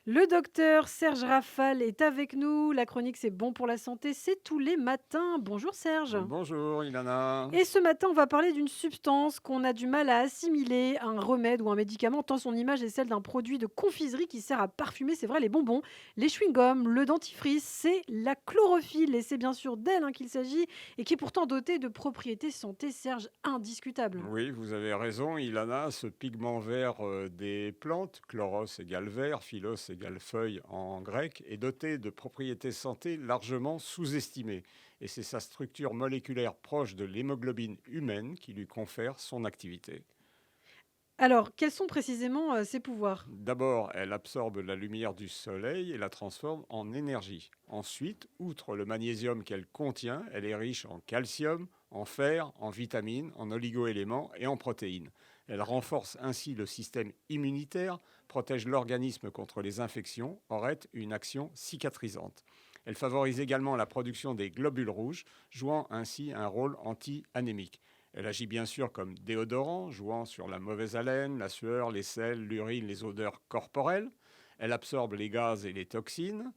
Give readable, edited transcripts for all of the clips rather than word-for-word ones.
Le docteur Serge Rafal est avec nous. La chronique C'est bon pour la santé, c'est tous les matins. Bonjour Serge. Bonjour Ilana. Et ce matin, on va parler d'une substance qu'on a du mal à assimiler, un remède ou un médicament, tant son image est celle d'un produit de confiserie qui sert à parfumer, c'est vrai, les bonbons, les chewing-gums, le dentifrice, c'est la chlorophylle. Et c'est bien sûr d'elle qu'il s'agit et qui est pourtant dotée de propriétés santé, Serge, indiscutables. Oui, vous avez raison Ilana, ce pigment vert des plantes, chloros égale vert, phylos égale feuille en grec, est doté de propriétés santé largement sous-estimées. Et c'est sa structure moléculaire proche de l'hémoglobine humaine qui lui confère son activité. Alors, quels sont précisément ses pouvoirs? D'abord, elle absorbe la lumière du soleil et la transforme en énergie. Ensuite, outre le magnésium qu'elle contient, elle est riche en calcium, en fer, en vitamines, en oligoéléments et en protéines. Elle renforce ainsi le système immunitaire, protège l'organisme contre les infections, aurait une action cicatrisante. Elle favorise également la production des globules rouges, jouant ainsi un rôle anti-anémique. Elle agit bien sûr comme déodorant, jouant sur la mauvaise haleine, la sueur, les sels, l'urine, les odeurs corporelles. Elle absorbe les gaz et les toxines,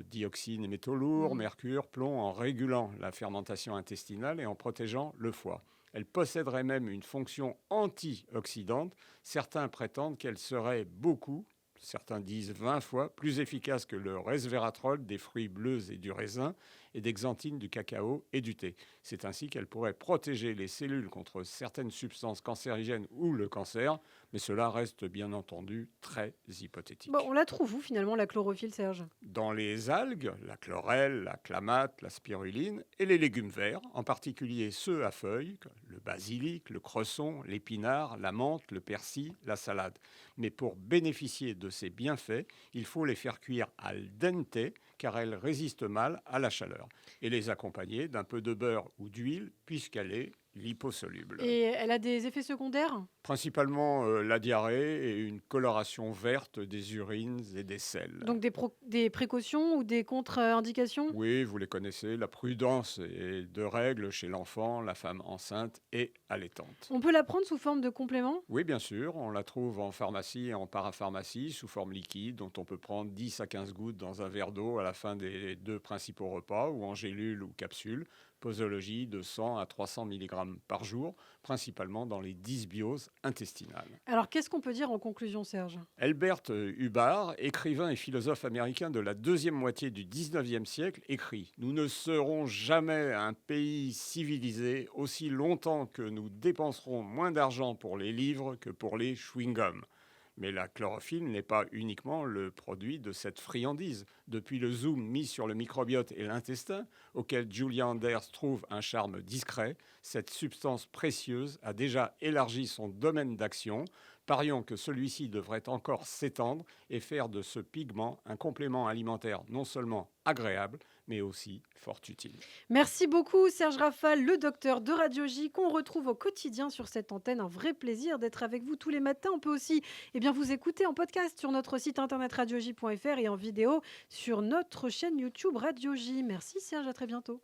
dioxines et métaux lourds, Hmm. mercure, plomb, en régulant la fermentation intestinale et en protégeant le foie. Elle posséderait même une fonction antioxydante. Certains prétendent qu'elle serait beaucoup, certains disent 20 fois, plus efficace que le resveratrol des fruits bleus et du raisin et des xanthines du cacao et du thé. C'est ainsi qu'elle pourrait protéger les cellules contre certaines substances cancérigènes ou le cancer, mais cela reste bien entendu très Bon, hypothétique. on la trouve où finalement la chlorophylle, Serge? Dans les algues, la chlorelle, la clamate, la spiruline et les légumes verts, en particulier ceux à feuilles, le basilic, le cresson, l'épinard, la menthe, le persil, la salade. Mais pour bénéficier de ces bienfaits, il faut les faire cuire al dente car elles résistent mal à la chaleur et les accompagner d'un peu de beurre ou d'huile puisqu'elle est liposoluble. Et elle a des effets secondaires? Principalement la diarrhée et une coloration verte des urines et des selles. Donc des précautions ou des contre-indications? Oui, vous les connaissez, la prudence est de règle chez l'enfant, la femme enceinte et allaitante. On peut la prendre sous forme de complément? Oui, bien sûr, on la trouve en pharmacie et en parapharmacie sous forme liquide, dont on peut prendre 10 à 15 gouttes dans un verre d'eau à la fin des deux principaux repas, ou en gélule ou capsule, posologie de 100 à 300 mg par jour, principalement dans les dysbioses intestinales. Alors qu'est-ce qu'on peut dire en conclusion, Serge? Albert Hubbard, écrivain et philosophe américain de la deuxième moitié du 19e siècle, écrit « Nous ne serons jamais un pays civilisé aussi longtemps que nous dépenserons moins d'argent pour les livres que pour les chewing-gums. » Mais la chlorophylle n'est pas uniquement le produit de cette friandise. Depuis le zoom mis sur le microbiote et l'intestin, auquel Julia Anders trouve un charme discret, cette substance précieuse a déjà élargi son domaine d'action. Parions que celui-ci devrait encore s'étendre et faire de ce pigment un complément alimentaire non seulement agréable, mais aussi fort utile. Merci beaucoup, Serge Rafal, le docteur de radiologie qu'on retrouve au quotidien sur cette antenne. Un vrai plaisir d'être avec vous tous les matins. On peut aussi vous écouter en podcast sur notre site internet radiologie.fr et en vidéo sur notre chaîne YouTube Radiologie. Merci, Serge, à très bientôt.